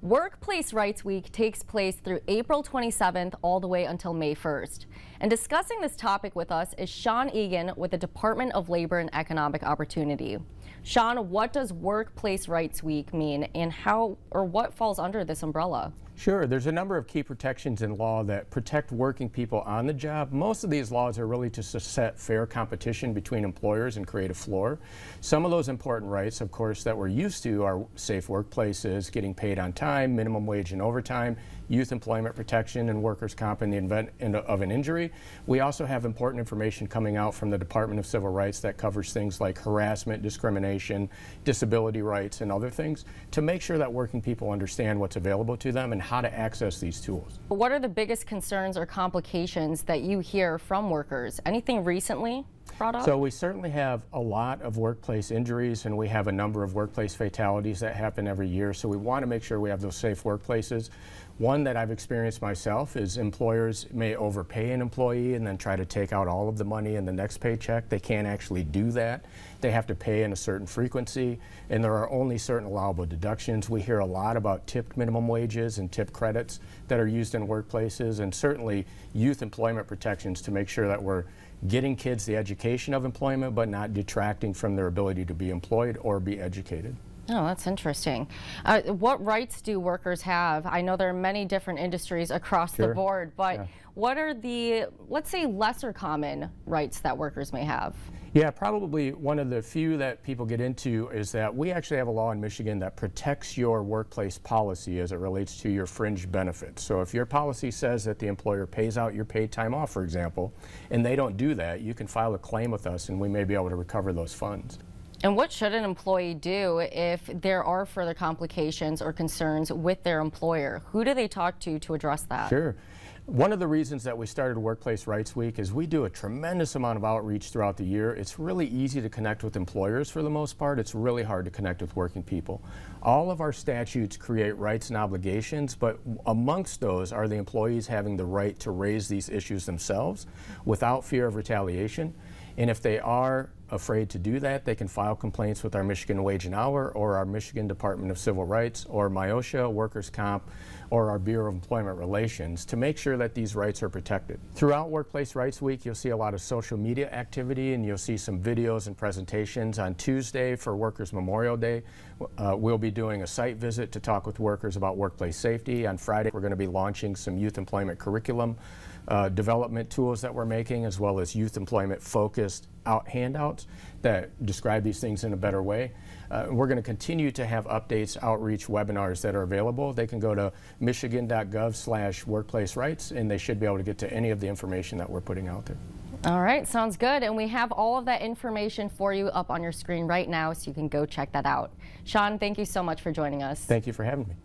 Workplace Rights Week takes place through April 27th all the way until May 1st. And discussing this topic with us is Sean Egan with the Department of Labor and Economic Opportunity. Sean, what does Workplace Rights Week mean and how or what falls under this umbrella? Sure, there's a number of key protections in law that protect working people on the job. Most of these laws are really to set fair competition between employers and create a floor. Some of those important rights, of course, that we're used to are safe workplaces, getting paid on time, minimum wage and overtime, youth employment protection, and workers' comp in the event of an injury. We also have important information coming out from the Department of Civil Rights that covers things like harassment, discrimination, disability rights, and other things to make sure that working people understand what's available to them and how to access these tools. What are the biggest concerns or complications that you hear from workers? Anything recently brought up? So we certainly have a lot of workplace injuries, and we have a number of workplace fatalities that happen every year. So we want to make sure we have those safe workplaces. One that I've experienced myself is employers may overpay an employee and then try to take out all of the money in the next paycheck. They can't actually do that. They have to pay in a certain frequency, and there are only certain allowable deductions. We hear a lot about tipped minimum wages and tip credits that are used in workplaces, and certainly youth employment protections to make sure that we're getting kids the education of employment but not detracting from their ability to be employed or be educated. Oh, that's interesting. What rights do workers have? I know there are many different industries across the board, but what are the, let's say, lesser common rights that workers may have? Yeah, probably one of the few that people get into is that we actually have a law in Michigan that protects your workplace policy as it relates to your fringe benefits. So if your policy says that the employer pays out your paid time off, for example, and they don't do that, you can file a claim with us and we may be able to recover those funds. And what should an employee do if there are further complications or concerns with their employer? Who do they talk to address that? Sure. One of the reasons that we started Workplace Rights Week is we do a tremendous amount of outreach throughout the year. It's really easy to connect with employers for the most part. It's really hard to connect with working people. All of our statutes create rights and obligations, but amongst those are the employees having the right to raise these issues themselves without fear of retaliation. And if they are afraid to do that, they can file complaints with our Michigan Wage and Hour or our Michigan Department of Civil Rights or MIOSHA, Workers' Comp, or our Bureau of Employment Relations to make sure that these rights are protected. Throughout Workplace Rights Week, you'll see a lot of social media activity and you'll see some videos and presentations. On Tuesday for Workers' Memorial Day, we'll be doing a site visit to talk with workers about workplace safety. On Friday, we're going to be launching some youth employment curriculum development tools that we're making, as well as youth employment focused handouts that describe these things in a better way. We're going to continue to have updates, outreach, webinars that are available. They can go to michigan.gov/workplace rights and they should be able to get to any of the information that we're putting out there. All right, sounds good. And we have all of that information for you up on your screen right now, so you can go check that out. Sean, thank you so much for joining us. Thank you for having me.